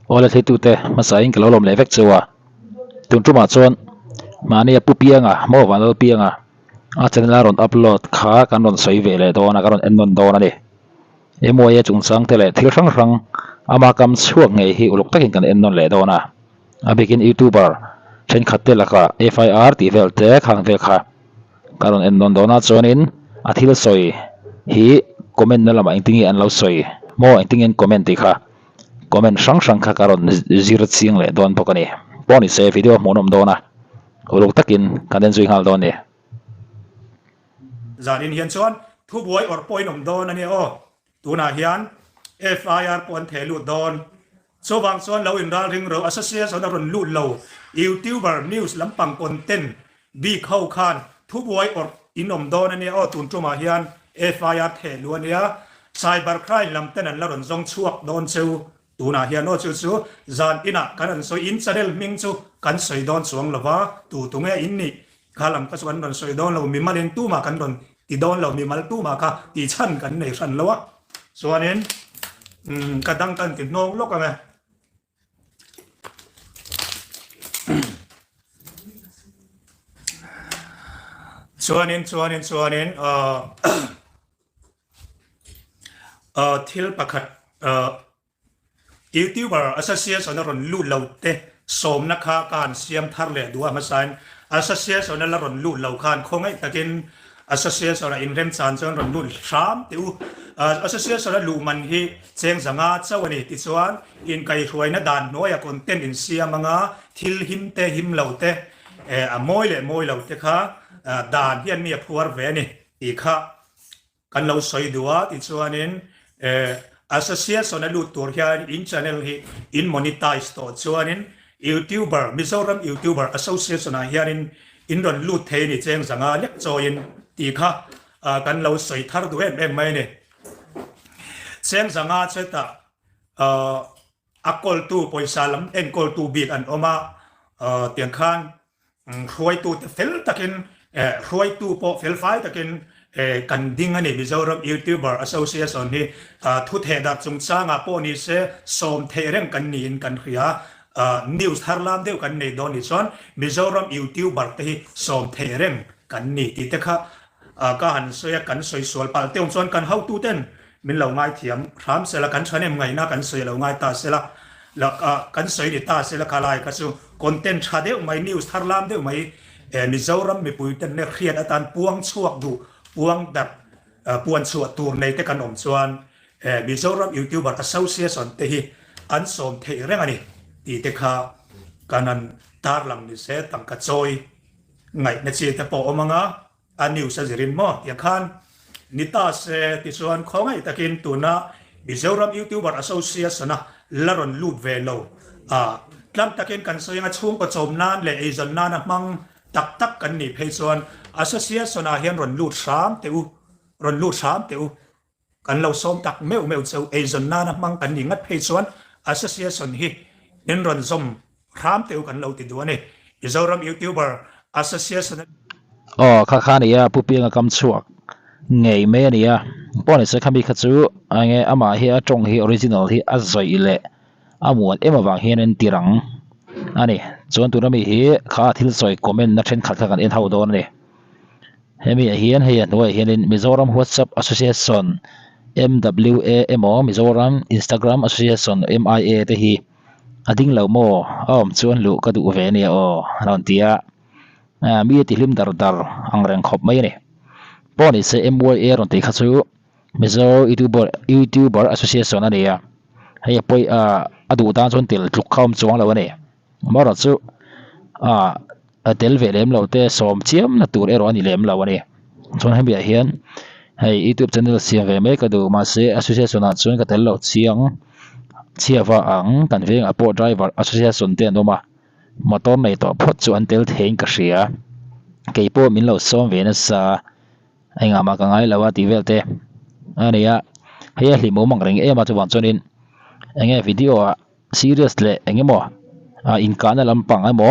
ole thei tu te masai in kalolom le vek chuwa tun tuma chuan mania pu pianga mo wanal pianga a channel ron upload kha kan ron soi ve le dona kan ron ennon dona ni emoye chungchang tele thil rang rang ama kam chuak ngei hi uluk takin kan ennon le dona a bikin youtuber then khatte laka FIR ti vel te khang vel kha karon ennon dona chuanin a thil soi hi comment na lama intingi an lo soi mo intingin comment ti kha comment sang sang kha karon zero chiang le don pokani poni se video monom dona uluk takin kan en zui hal don ni zanin hian chuan thu buai or point om don ani o tuna hian FIR pon thelu don chowang chuan lo in ral ring ro association ron lut lo youtuber news lampang content bi khau khan thu buai or inom don ani o tun tuma hian FIR thelu ania cyber crime lamten an la ron zong chuak don cheu tuna hian o chu zan ina kan so in channel ming chu kan soi don chuang lova tu tunge in ni khalam ka chuan ron soi don lo mi maleng tu ma kan ron ti don lo mi mal tu ma ka ti chan kan nei ran lo chuanin kadang kan ti nong lo ka nge chuanin thil pakhat YouTuber association ron lu lo te som na kha kan siam thar le duwa masan association la ron lu lo khan khongai takin association in rem chan chon ron lu sham tiu association la lu man hi cheng zanga chawani ti chuan in kai hruai na dan noya content in siamanga thil him te him lo te a moi lo te kha dan hian mi phuar ve ni ti kha kan lo soi duwa ti chuanin association na lu tur hian in channel hi in monetize to chuanin YouTuber Mizoram YouTuber association hian in ron lu the ni cheng zanga lek choin ti kha kan lo soi thar du em mai ni cheng zanga cheta akol tu poisa lam en kol tu bit an oma tiang khan khoi tu fel takin khoi tu po fel fai takin kan ding ani Mizoram YouTuber association hi thu the dak chung changa po ni se som therem kan ni in kan khia news harlam deu kan nei don ni chon Mizoram YouTuber te hi som therem kan ni ti te kha ka han soya kan soi sol pal teum chon kan how tu ten min lo ngai thiam ram se la kan chanem ngai na kan soi lo ngai ta se la kan soi ni ta se la khalai ka chu content tha deu mai news harlam deu mai Mizoram mi pui ten ne khiat atan puang chuak du puang dat puan chuat tur nei te kan om chuan Mizoram YouTuber association te hi an som thei reng ani ti te kha kanan tar lam ni se tang ka choi ngai na chi te po omanga an news azirin mo ya khan nita se ti chuan khongai takin tuna Mizoram YouTuber association na laron lut ve lo tlam takin kan soyanga chung ko chom nan le azon nan mang tak kan ni phei chuan association a hian ron lut sam teu kan lo som tak meu cheu azon nan mang kan ni ngat phei chuan association hi nen ron zom ram teu kan lo ti duani Mizoram YouTuber association kha kha ni ya pu pianga kam chuak ngei me ni ya poni se khami kha chu ange ama hi a tong hi original hi a zoi le amuan ema wang hian en tirang ani chuan tu rami hi kha thil soi comment na then khat kan en hau don ni hemi hian noi hian in Mizoram WhatsApp association MWA Mizoram Instagram association MIA te hi ading lo mo chuan lu ka du ve ni ron tia mi ti hlim dar ang reng khop mai ni poni se MWA ron ti kha chu Mizo YouTuber association ani ya hei poi adu dan chon til tluk khom chuang lo ani mara chu tel ve lem lo te som chiam na tur ero ani lem lo ani chon hemi hian hei YouTube channel siam ve me ka du ma se association a chon ka tel lo chiawa ang kan veng apo driver association te noma motor nei to phot chu an tel thein ka ria keipo min lo som ve na sa enga ma ka ngai lawa ti vel te ania hei hli mo mang reng ema chu wan chonin enge video serious le enge mo in kana lampang amo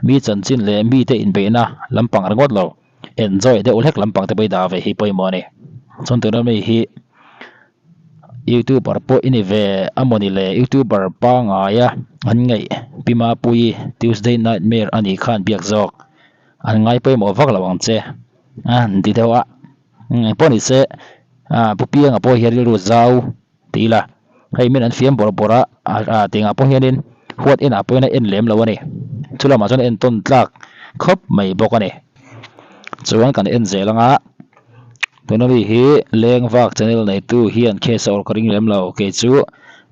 mi chanchin le mi te in beina lampang rangot lo enjoy de ulhek lampang te bai da ve hi poi mo ni chon tu na me hi YouTuber po ini ve amoni le YouTuber pa nga ya an ngai pima pui Tuesday Nightmare ani khan biak jok an ngai pe mo vak lawang che an ti dewa poni se pupia nga po hian ru zau tila hei min an fiam bora tinga po hianin huat in a poina en lem lawani chula ma chon en ton tlak khop mai bokani chuan kan en zelanga tunawi hi leng vak channel nei tu hian khesor karing lem lo ke chu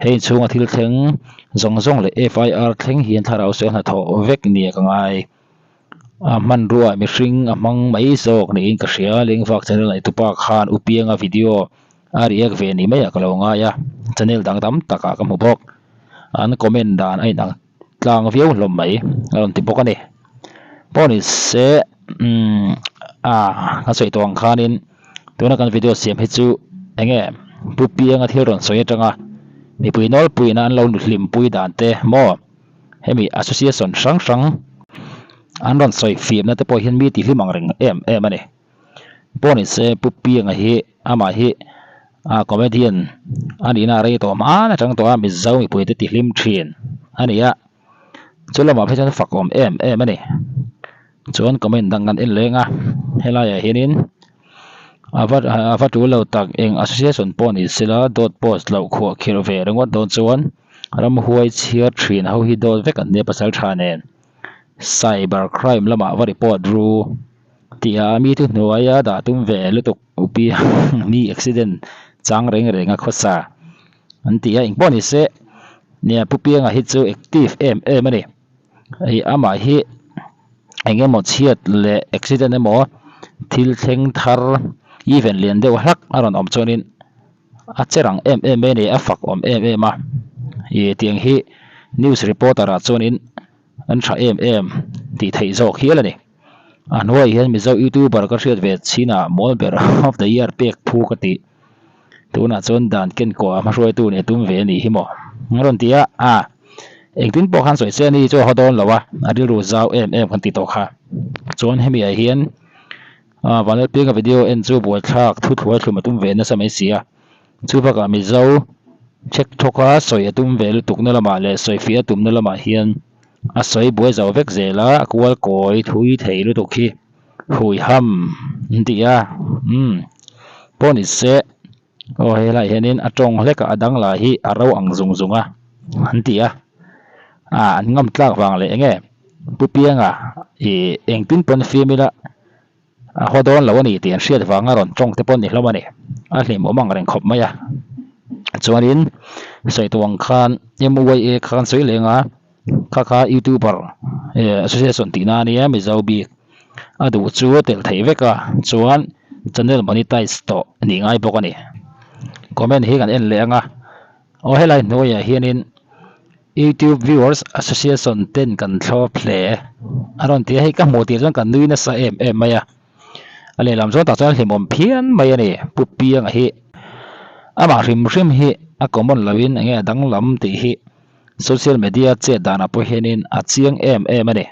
hei chunga thil thleng zong le FIR thleng hian tharau se na tho vek ni ka ngai man ruwa mi hring amang mai zok ni in ka hria leng vak channel nei tu pa khan upianga video ariak ve ni mai ka lo nga ya channel dang tam taka ka mu bok an comment dan ai nang tlang viau hlom mai an ti bokani poni se ka soi tong khanin tuna kan video siam hi chu enge pupianga thil ron soi atanga mi puinol puina an lo hlim pui dan te mo hemi association sang an ron soi fiam na te po hian mi ti hlimang reng em ani poni se pupianga hi ama hi comedian ani na rei to ma na chang to mi zau mi pui te ti hlim thin ani ya chulama phejan fakom em ani chuan comment dangan en lenga helaya hinin avat lo tak eng association poni sila dot post lo kho khir ve rengwa don chuan ram huai chia thin ho hi dot vek an ne pasal thanen cyber crime lama va report ru tia mi tu noya da tum ve lutuk upi ni accident chang renga khosa an tia ing poni se ne pupianga hi chu active ani ai ama hi enge mo chiat le accident emo thil thleng thar even lian deuh hlak aron om chonin a cherang ni a fak om ma e tiang hi news reporter a chonin an tha ti thei zawk hi alani anwai hian mizo YouTuber ka hriat ve china molber of the year pek phu ka ti tuna chon dan ken ko ma roi tu ne tum ve ni hi mo ngaron tia ektin po khan soi se ni cho hodon lawa adil ru zau kan ti to kha chon hemi a hian vanal pinga video en chu boi thak thu thuai thlum atum ve na samai sia chu baka mi zo check thoka soi atum ve lu tuk na lama le soi fi atum na lama hian a soi boi zo vek zela akwal koi thui thei lu to khi hui ham ndia poni se o hela hianin atong hleka adang la hi aro ang zunga antia an ngam tlak wang le enge pupianga engtin pon femila hodon lawani tian hriat wanga ron tong te pon ni hlomani a hlim omang reng khop maya chuanin soi tuang khan MYA khan soi lenga kha YouTuber association tina ni mi zobi adu chu tel thei veka chuan channel monetize to ni ngai bokani comment hi kan en lenga o helai noya hianin YouTube Viewers Association 10 kan thlo ple aron ti hei ka moti jong kan nuina sa maya ale lam zo ta chon hlimom phian mai ani pupiang hi ama rim hi a common lawin enge dang lam ti hi social media che dana po henin a chiang ani